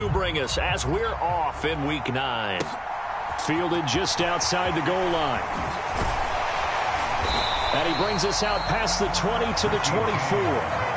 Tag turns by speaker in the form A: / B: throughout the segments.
A: To bring us as we're off in Week 9. Fielded just outside the goal line. And he brings us out past the 20 to the 24.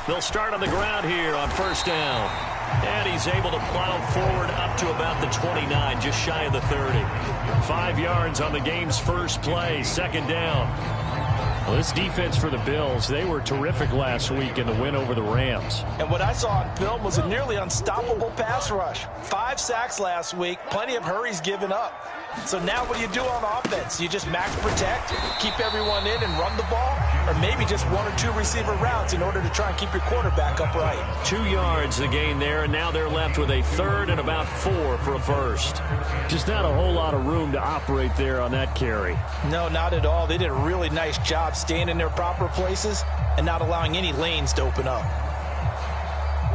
A: They'll start on the ground here on first down. And he's able to plow forward up to about the 29, just shy of the 30. 5 yards on the game's first play, second down. Well, this defense for the Bills, they were terrific last week in the win over the Rams.
B: And what I saw on film was a nearly unstoppable pass rush. 5 sacks last week, plenty of hurries given up. So now what do you do on offense? You just max protect, keep everyone in and run the ball, or maybe just 1 or 2 receiver routes in order to try and keep your quarterback upright.
A: 2 yards the gain there, and now they're left with a third and about 4 for a first. Just not a whole lot of room to operate there on that carry.
B: No, not at all. They did a really nice job staying in their proper places and not allowing any lanes to open up.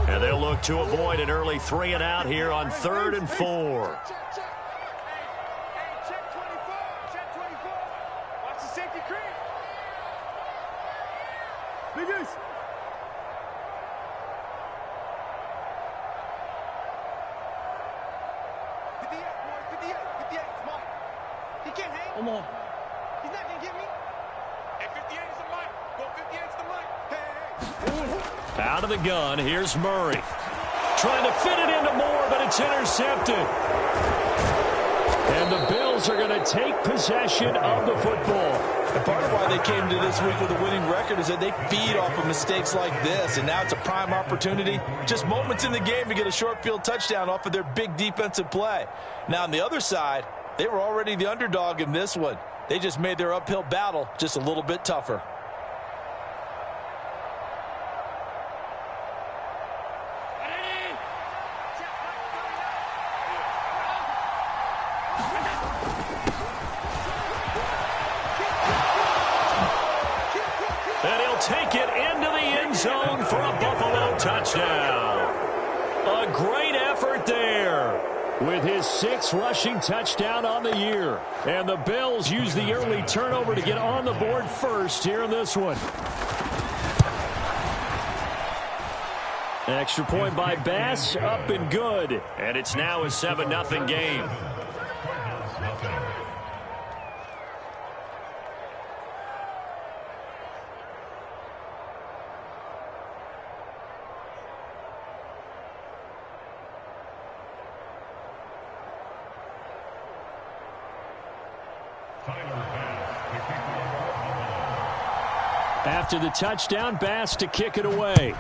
A: And they'll look to avoid an early 3 and out here on 3rd and 4.
C: Come on. He's not going to get me. Hey, 58's the mic. Go 58's the mic. Hey.
A: Out of the gun, here's Murray. Trying to fit it into Moore, but it's intercepted. And the Bills are going to take possession of the football.
B: And part of why they came to this week with a winning record is that they feed off of mistakes like this, and now it's a prime opportunity. Just moments in the game to get a short field touchdown off of their big defensive play. Now, on the other side, they were already the underdog in this one. They just made their uphill battle just a little bit tougher.
A: And he'll take it into the end zone for a Buffalo touchdown. A great effort there, with his 6th rushing touchdown on the year. And the Bills use the early turnover to get on the board first here in this one. Extra point by Bass, up and good. And it's now a 7-0 game. After the touchdown, Bass to kick it away.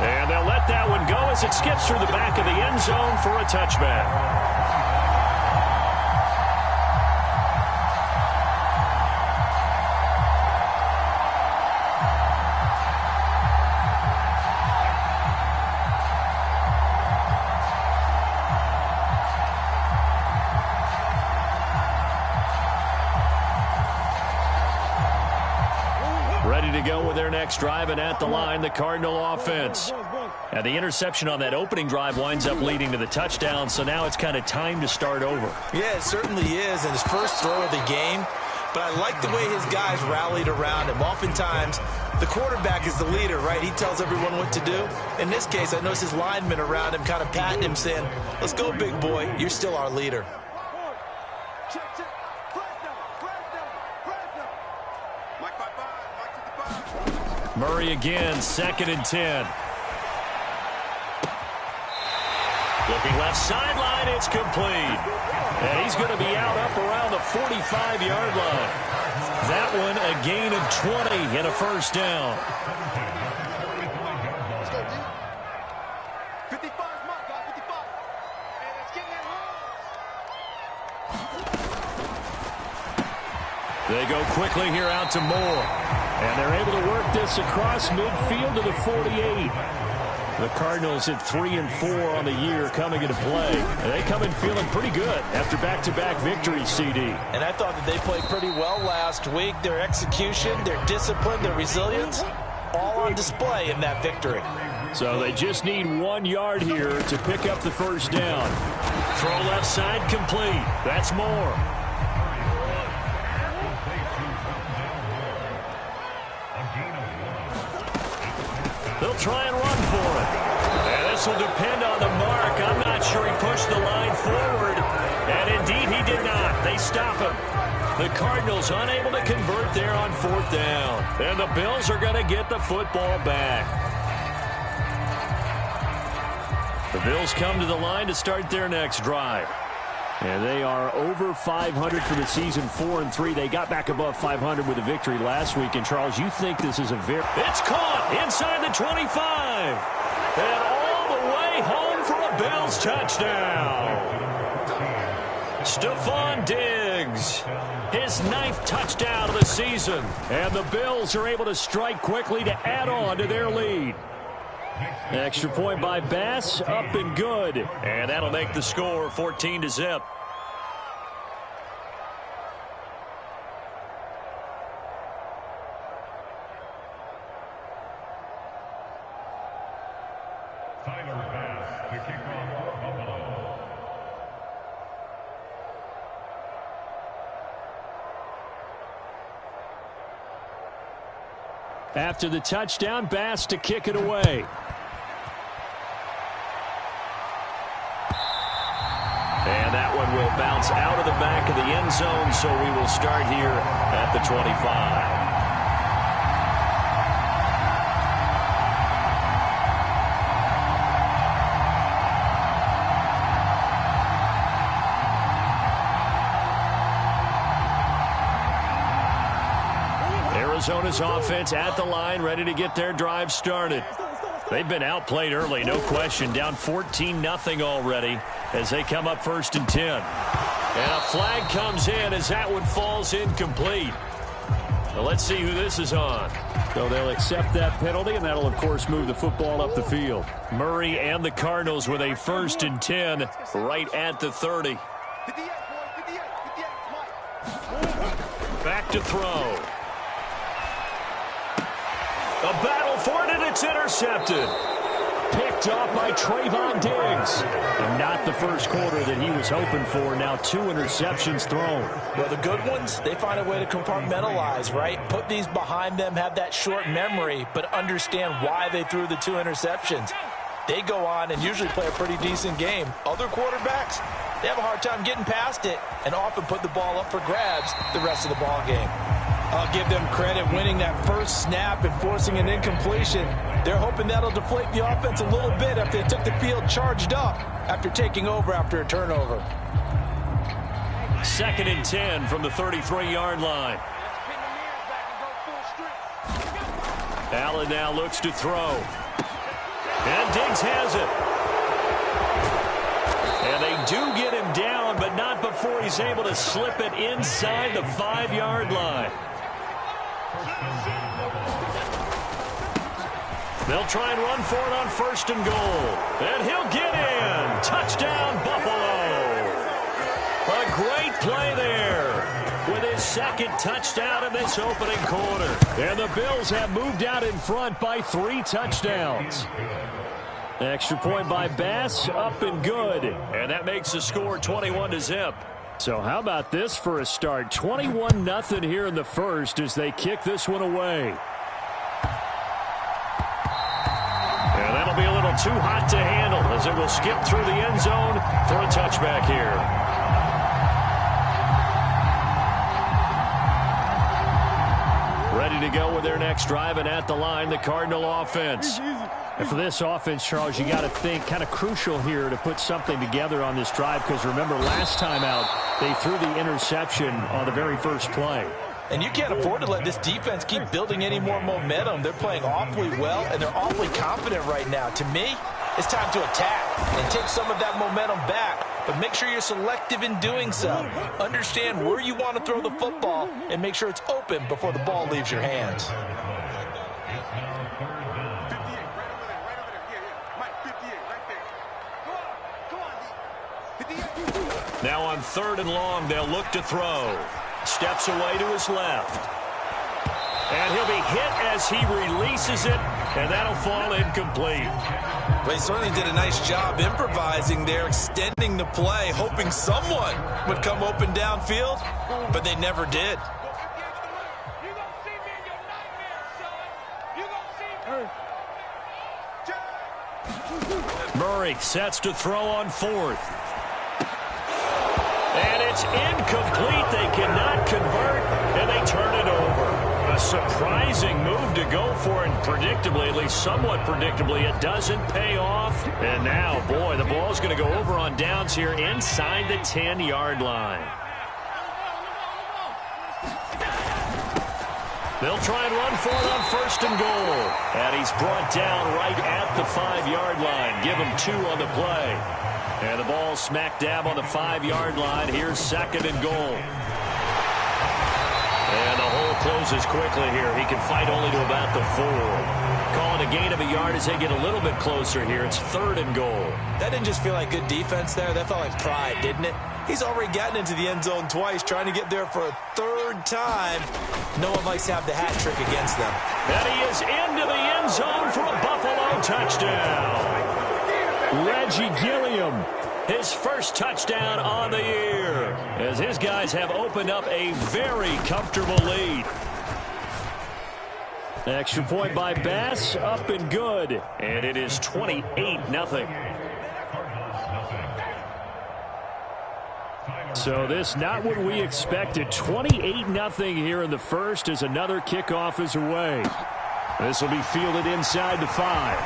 A: And they'll let that one go as it skips through the back of the end zone for a touchback. Ready to go with their next drive, and at the line, the Cardinal offense. And the interception on that opening drive winds up leading to the touchdown, so now it's kind of time to start over.
B: Yeah, it certainly is, and his first throw of the game. But I like the way his guys rallied around him. Oftentimes, the quarterback is the leader, right? He tells everyone what to do. In this case, I noticed his linemen around him kind of patting him, saying, "Let's go, big boy. You're still our leader."
A: Murray again, 2nd and 10. Looking left sideline, it's complete. And he's going to be out up around the 45-yard line. That one a gain of 20 and a first down. They go quickly here out to Moore.
D: And they're able to work this across midfield to the 48. The Cardinals at 3-4 on the year coming into play. And they come in feeling pretty good after back-to-back victories, CD.
B: And I thought that they played pretty well last week. Their execution, their discipline, their resilience, all on display in that victory.
D: So they just need 1 yard here to pick up the first down.
A: Throw left side complete. That's Moore. They'll try and run for it. And this will depend on the mark. I'm not sure he pushed the line forward. And indeed he did not. They stop him. The Cardinals unable to convert there on 4th down. And the Bills are going to get the football back. The Bills come to the line to start their next drive.
D: And they are over 500 for the season, 4-3. They got back above 500 with a victory last week. And, Charles, you think this is a very...
A: It's caught inside the 25. And all the way home for a Bills touchdown. Stephon Diggs, his 9th touchdown of the season. And the Bills are able to strike quickly to add on to their lead. Extra point by Bass, up and good. And that'll make the score 14-0.
D: After the touchdown, Bass to kick it away.
A: And that one will bounce out of the back of the end zone, so we will start here at the 25. Arizona's offense at the line, ready to get their drive started. They've been outplayed early, no question. Down 14-0 already as they come up 1st and 10. And a flag comes in as that one falls incomplete. Now let's see who this is on.
D: So they'll accept that penalty, and that'll, of course, move the football up the field.
A: Murray and the Cardinals with a 1st and 10 right at the 30. Back to throw. A battle for it, and it's intercepted.
D: Picked off by Trayvon Diggs. And not the first quarter that he was hoping for. Now 2 interceptions thrown.
B: Well, the good ones, they find a way to compartmentalize, right? Put these behind them, have that short memory, but understand why they threw the 2 interceptions. They go on and usually play a pretty decent game. Other quarterbacks, they have a hard time getting past it and often put the ball up for grabs the rest of the ball game. I'll give them credit winning that first snap and forcing an incompletion. They're hoping that'll deflate the offense a little bit after they took the field charged up after taking over after a turnover.
A: 2nd and 10 from the 33-yard line. Allen now looks to throw. And Diggs has it. And they do get him down, but not before he's able to slip it inside the 5-yard line. They'll try and run for it on 1st and goal. And he'll get in. Touchdown, Buffalo. A great play there with his 2nd touchdown in this opening quarter.
D: And the Bills have moved out in front by 3 touchdowns. Extra point by Bass, up and good.
A: And that makes the score 21-0.
D: So how about this for a start? 21-0 here in the first as they kick this one away.
A: And that'll be a little too hot to handle as it will skip through the end zone for a touchback here. Ready to go with their next drive, and at the line, the Cardinal offense.
D: And for this offense, Charles, you got to think kind of crucial here to put something together on this drive because remember last time out they threw the interception on the very first play.
B: And you can't afford to let this defense keep building any more momentum. They're playing awfully well, and they're awfully confident right now. To me, it's time to attack and take some of that momentum back but make sure you're selective in doing so. Understand where you want to throw the football and make sure it's open before the ball leaves your hands.
A: Now on 3rd and long, they'll look to throw. Steps away to his left. And he'll be hit as he releases it, and that'll fall incomplete.
B: Well, he certainly did a nice job improvising there, extending the play, hoping someone would come open downfield, but they never did.
A: Murray sets to throw on 4th. And it's incomplete. They cannot convert, and they turn it over. A surprising move to go for, and predictably, at least somewhat predictably, it doesn't pay off. And now, boy, the ball's going to go over on downs here inside the 10-yard line. They'll try and run for it on 1st and goal. And he's brought down right at the 5-yard line. Give him 2 on the play. And the ball smack dab on the 5-yard line. Here's 2nd and goal. And the hole closes quickly here. He can fight only to about the 4. Calling a gain of a yard as they get a little bit closer here. It's 3rd and goal.
B: That didn't just feel like good defense there. That felt like pride, didn't it? He's already gotten into the end zone twice, trying to get there for a 3rd time. No one likes to have the hat trick against them.
A: And he is into the end zone for a Buffalo touchdown. Reggie Gilliam, his first touchdown on the year, as his guys have opened up a very comfortable lead. Extra point by Bass, up and good, and it is 28-0. So this not what we expected. 28-0 here in the first as another kickoff is away. This will be fielded inside the 5.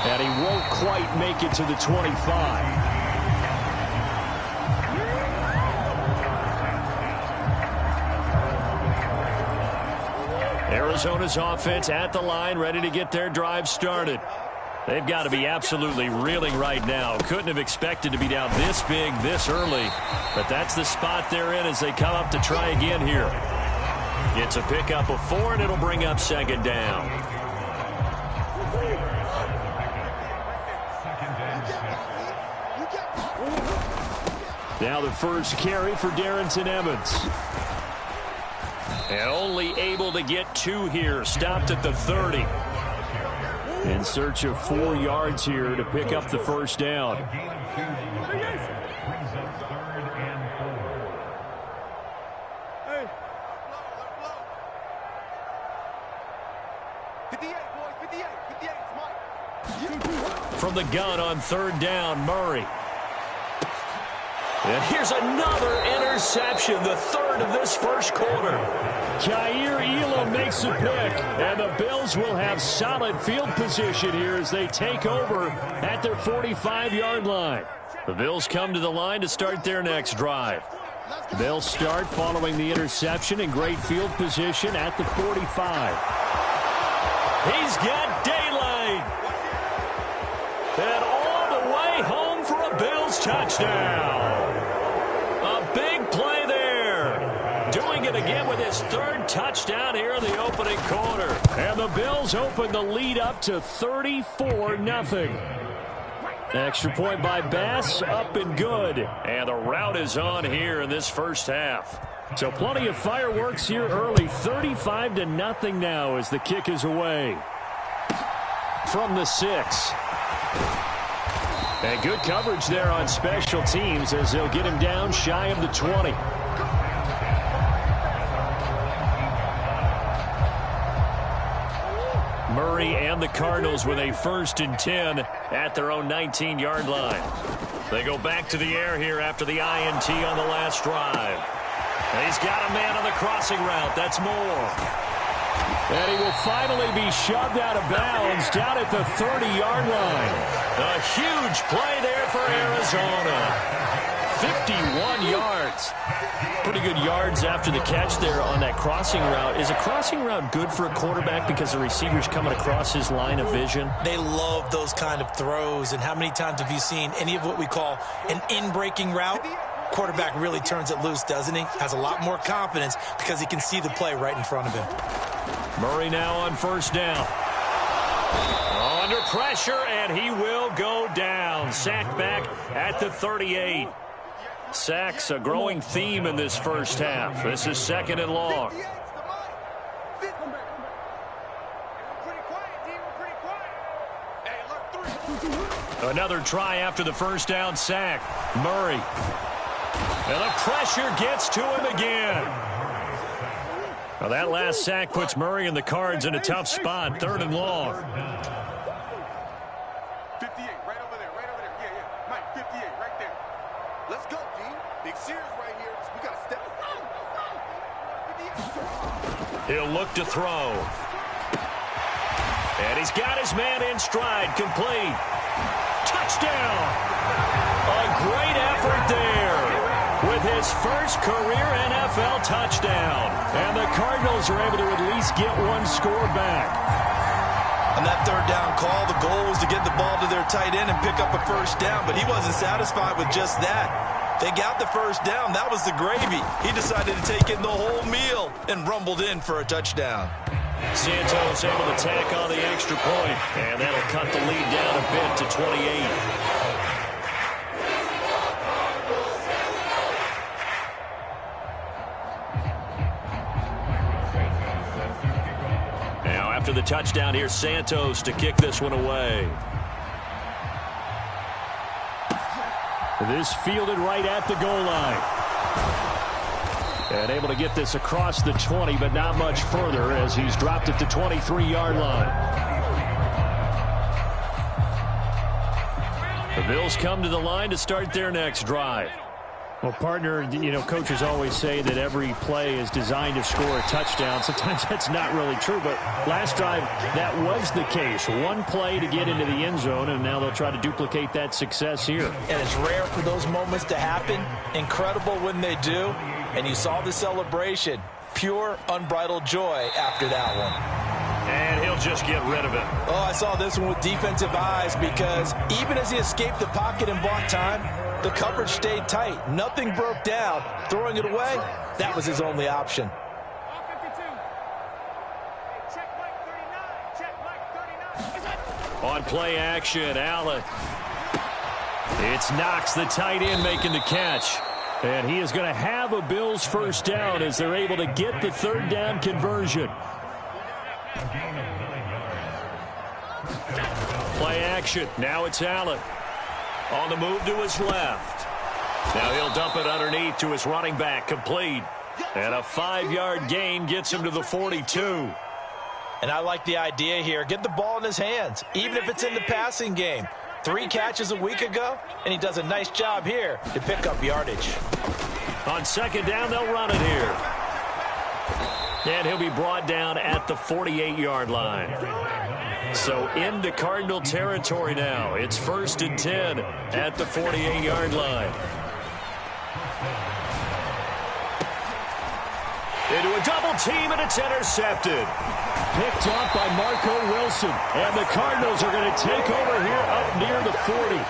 A: And he won't quite make it to the 25. Arizona's offense at the line, ready to get their drive started. They've got to be absolutely reeling right now. Couldn't have expected to be down this big this early. But that's the spot they're in as they come up to try again here. It's a pickup of 4, and it'll bring up 2nd down. Now the first carry for Darrington Evans. And only able to get 2 here. Stopped at the 30. In search of 4 yards here to pick up the first down. From the gun on 3rd down, Murray. And here's another interception, the 3rd of this first quarter. Jair Elam makes the pick, and the Bills will have solid field position here as they take over at their 45-yard line. The Bills come to the line to start their next drive. They'll start following the interception in great field position at the 45. He's got daylight. And all the way home for a Bills touchdown. A big play there. Doing it again with his 3rd touchdown here in the opening quarter. And the Bills open the lead up to 34-0. Extra point by Bass, up and good. And the route is on here in this first half. So plenty of fireworks here early. 35-0 now as the kick is away. From the 6. And good coverage there on special teams as they'll get him down shy of the 20. Murray and the Cardinals with a 1st and 10 at their own 19-yard line. They go back to the air here after the INT on the last drive. And he's got a man on the crossing route. That's Moore. And he will finally be shoved out of bounds down at the 30-yard line. A huge play there for Arizona.
D: 51 yards. Pretty good yards after the catch there on that crossing route. Is a crossing route good for a quarterback because the receiver's coming across his line of vision?
B: They love those kind of throws. And how many times have you seen any of what we call an in-breaking route? Quarterback really turns it loose, doesn't he? Has a lot more confidence because he can see the play right in front of him.
A: Murray now on first down. Under pressure, and he will go down. Sacked back at the 38. Sacks a growing theme in this first half. This is second and long. Another try after the first down sack. Murray. And the pressure gets to him again. Well, that last sack puts Murray and the Cards in a tough spot. Third and long.
C: 58, right over there, right over there. Yeah. Mike, 58, right there. Let's go, G. Big Sears right here. We got to step aside.
A: He'll look to throw. And he's got his man in stride. Complete. Touchdown. A great effort there with his first career NFL touchdown. And the Cardinals are able to at least get one score back.
B: On that third down call, the goal was to get the ball to their tight end and pick up a first down, but he wasn't satisfied with just that. They got the first down. That was the gravy. He decided to take in the whole meal and rumbled in for a touchdown.
A: Santos able to tack on the extra point, and that'll cut the lead down a bit to 28. After the touchdown, here's Santos to kick this one away.
D: This fielded right at the goal line. And able to get this across the 20, but not much further as he's dropped at the 23-yard line. The Bills come to the line to start their next drive. Well, partner, you know, coaches always say that every play is designed to score a touchdown. Sometimes that's not really true, but last drive, that was the case. One play to get into the end zone, and now they'll try to duplicate that success here.
B: And it's rare for those moments to happen. Incredible when they do. And you saw the celebration. Pure, unbridled joy after that one.
A: And he'll just get rid of it.
B: Oh, I saw this one with defensive eyes because even as he escaped the pocket and bought time, the coverage stayed tight. Nothing broke down. Throwing it away, that was his only option.
A: On play action, Allen. It's Knox, the tight end, making the catch. And he is going to have a Bills first down as they're able to get the third down conversion. Play action. Now it's Allen. On the move to his left. Now he'll dump it underneath to his running back. Complete. And a 5-yard gain gets him to the 42.
B: And I like the idea here. Get the ball in his hands, even if it's in the passing game. 3 catches a week ago, and he does a nice job here to pick up yardage.
A: On second down, they'll run it here. And he'll be brought down at the 48-yard line. So into Cardinal territory now. It's 1st and 10 at the 48-yard line. Into a double team, and it's intercepted.
D: Picked off by Marco Wilson. And the Cardinals are going to take over here up near the 40.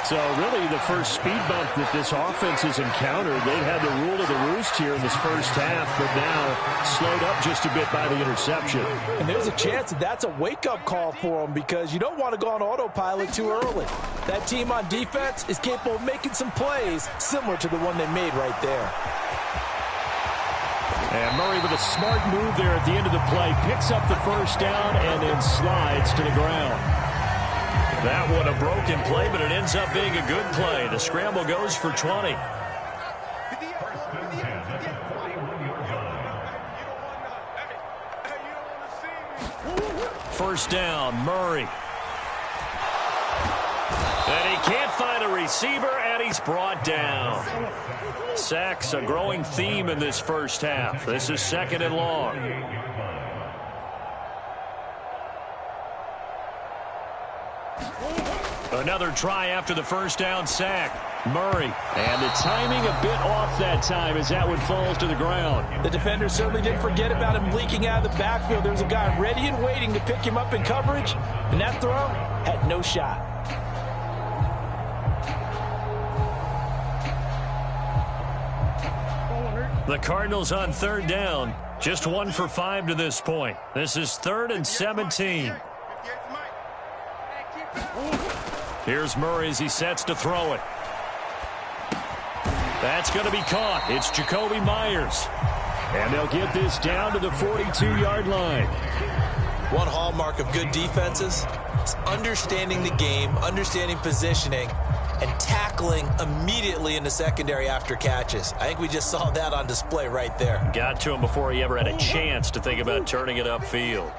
D: So really the first speed bump that this offense has encountered. They've had the rule of the roost here in this first half, but now slowed up just a bit by the interception.
B: And there's a chance that that's a wake-up call for them because you don't want to go on autopilot too early. That team on defense is capable of making some plays similar to the one they made right there.
D: And Murray with a smart move there at the end of the play. Picks up the first down and then slides to the ground.
A: That one a broken play, but it ends up being a good play. The scramble goes for 20. First down, Murray. And he can't find a receiver, and he's brought down. Sacks a growing theme in this first half. This is 2nd and long. Another try after the first down sack. Murray.
D: And the timing a bit off that time as that one falls to the ground.
B: The defender certainly didn't forget about him leaking out of the backfield. There's a guy ready and waiting to pick him up in coverage, and that throw had no shot.
A: The Cardinals on third down. Just 1 for 5 to this point. This is 3rd and 17. Here's Murray as he sets to throw it. That's going to be caught. It's Jacoby Myers.
D: And they'll get this down to the 42-yard line.
B: One hallmark of good defenses is understanding the game, understanding positioning, and tackling immediately in the secondary after catches. I think we just saw that on display right there.
A: Got to him before he ever had a chance to think about turning it upfield.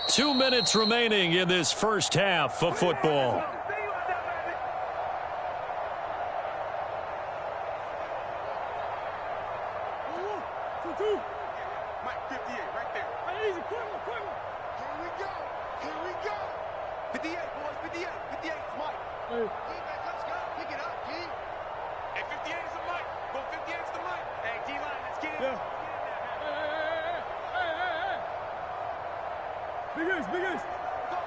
A: Two minutes remaining in this first half of football.
C: Mike, 58, right there. Easy, quick. Here we go. 58, boys, 58. 58 is Mike. Defense, let's go. Pick it up, G. Hey, 58 is the Mike. Go 58 is the Mike. Hey, D-line, let's get it. Yeah. Hey. Big ace. Go.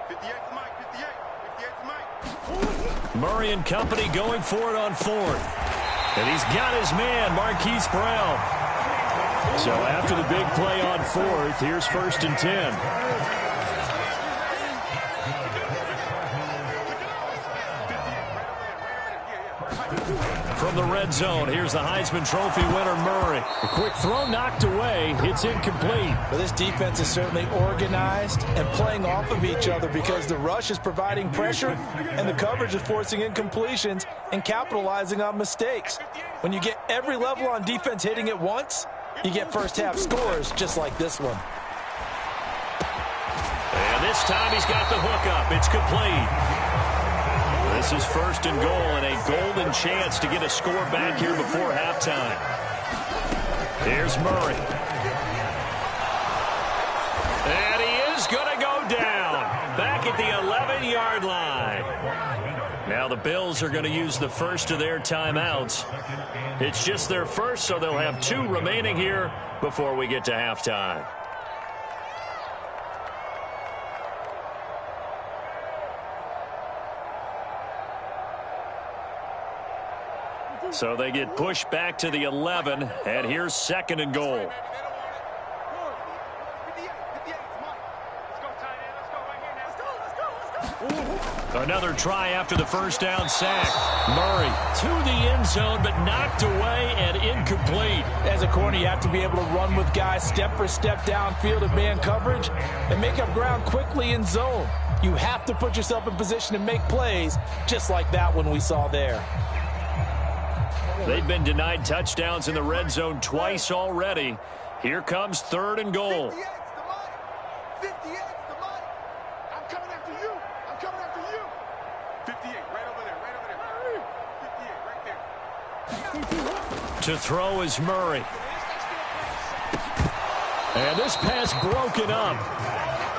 C: 58 is Mike, 58. 58 is Mike.
A: Murray and company going for it on 4th. And he's got his man, Marquise Brown.
D: So after the big play on 4th, here's 1st and 10.
A: From the red zone, here's the Heisman Trophy winner, Murray.
D: A quick throw knocked away. It's incomplete.
B: But this defense is certainly organized and playing off of each other because the rush is providing pressure and the coverage is forcing incompletions and capitalizing on mistakes. When you get every level on defense hitting at once, you get first half scores just like this one.
A: And this time he's got the hook up. It's complete. This is 1st and goal and a golden chance to get a score back here before halftime. Here's Murray. And he is going to go down. Back at the 11-yard line. Now the Bills are going to use the first of their timeouts. It's just their first, so they'll have 2 remaining here before we get to halftime. So they get pushed back to the 11, and here's 2nd and goal. Another try after the first down sack. Murray to the end zone, but knocked away and incomplete.
B: As a corner, you have to be able to run with guys step for step downfield of man coverage and make up ground quickly in zone. You have to put yourself in position to make plays just like that one we saw there.
A: They've been denied touchdowns in the red zone twice already. Here comes 3rd and goal.
C: 58's the Mike. I'm coming after you. 58, right over there. 58, right there.
A: To throw is Murray.
D: And this pass broken up.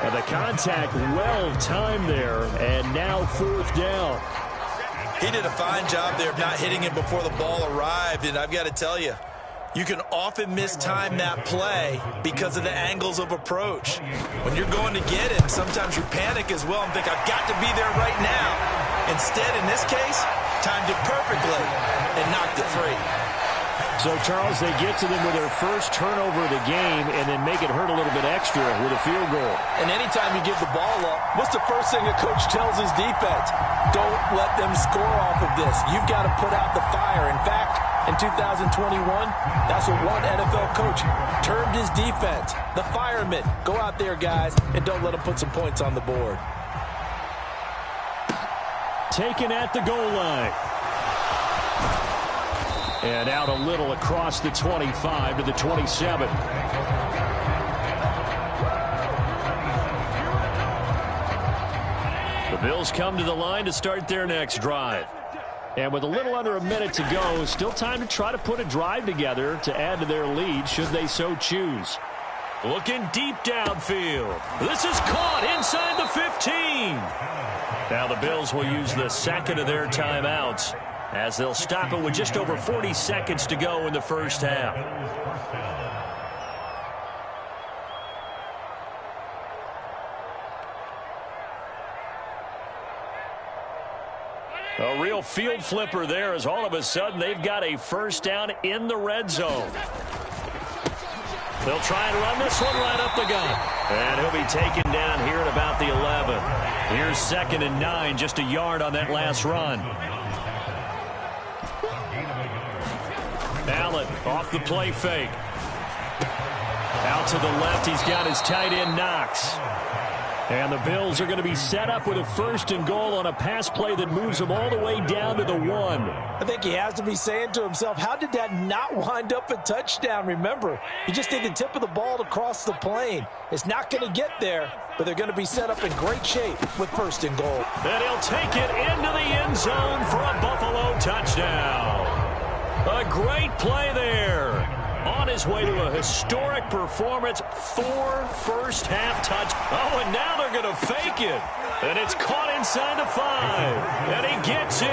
D: And the contact well timed there. And now 4th down.
B: He did a fine job there of not hitting him before the ball arrived, and I've got to tell you, you can often mistime that play because of the angles of approach. When you're going to get it, sometimes you panic as well and think, I've got to be there right now. Instead, in this case, timed it perfectly and knocked it free.
D: So, Charles, they get to them with their first turnover of the game and then make it hurt a little bit extra with a field goal.
B: And anytime you give the ball up, what's the first thing a coach tells his defense? Don't let them score off of this. You've got to put out the fire. In fact, in 2021, that's what one NFL coach termed his defense. The firemen. Go out there, guys, and don't let them put some points on the board.
D: Taken at the goal line. And out a little across the 25 to the 27.
A: The Bills come to the line to start their next drive.
D: And with a little under a minute to go, still time to try to put a drive together to add to their lead should they so choose.
A: Looking deep downfield. This is caught inside the 15. Now the Bills will use the second of their timeouts as they'll stop it with just over 40 seconds to go in the first half. A real field flipper there as all of a sudden they've got a first down in the red zone. They'll try and run this one right up the gut. And he'll be taken down here at about the 11. Here's 2nd and 9, just a yard on that last run. Allen off the play fake. Out to the left, he's got his tight end Knox. And the Bills are going to be set up with a 1st and goal on a pass play that moves them all the way down to the 1.
B: I think he has to be saying to himself, how did that not wind up a touchdown? Remember, you just need the tip of the ball to cross the plane. It's not going to get there, but they're going to be set up in great shape with 1st and goal.
A: And he'll take it into the end zone for a Buffalo touchdown. A great play there. On his way to a historic performance, 4 first-half touch. Oh, and now they're going to fake it. And it's caught inside the 5. And he gets in.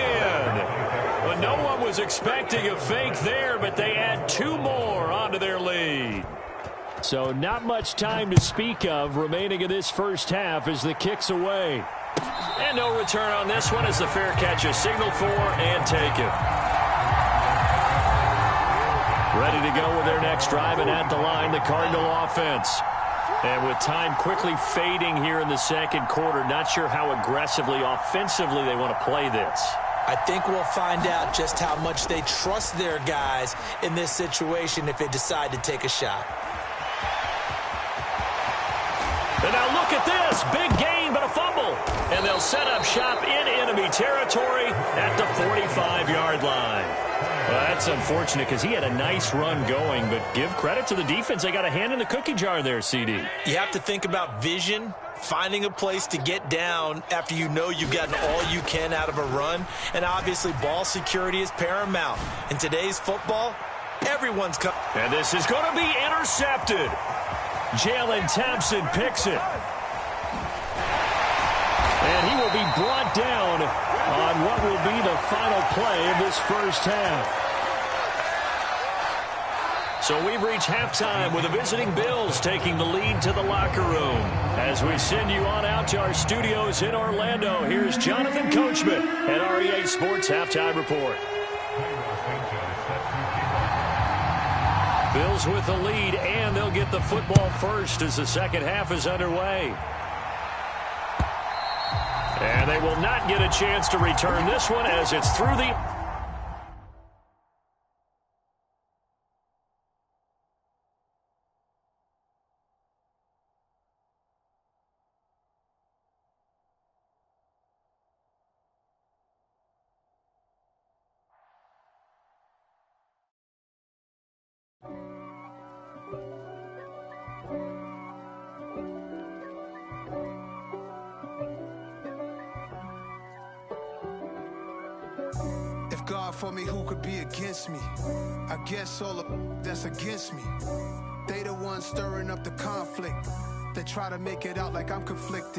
A: But no one was expecting a fake there, but they add 2 more onto their lead.
D: So not much time to speak of remaining in this first half as the kick's away.
A: And no return on this one as the fair catch is signaled for and taken. Ready to go with their next drive, and at the line, the Cardinal offense. And with time quickly fading here in the second quarter, not sure how aggressively, offensively they want to play this.
B: I think we'll find out just how much they trust their guys in this situation if they decide to take a shot.
A: And now look at this. Big gain, but a fumble. And they'll set up shop in enemy territory at the 45-yard line. Well, that's unfortunate because he had a nice run going, but give credit to the defense. They got a hand in the cookie jar there, CD.
B: You have to think about vision, finding a place to get down after you know you've gotten all you can out of a run, and obviously ball security is paramount. In today's football, everyone's coming.
A: And this is going to be intercepted. Jalen Thompson picks it. And he will be brought down on what will be the final play of this first half. So we've reached halftime with the visiting Bills taking the lead to the locker room. As we send you on out to our studios in Orlando, here's Jonathan Coachman at REA Sports Halftime Report. Bills with the lead, and they'll get the football first as the second half is underway. And they will not get a chance to return this one as it's through the...
E: God for me, who could be against me? I guess all of that's against me. They the ones stirring up the conflict. They try to make it out like I'm conflicted.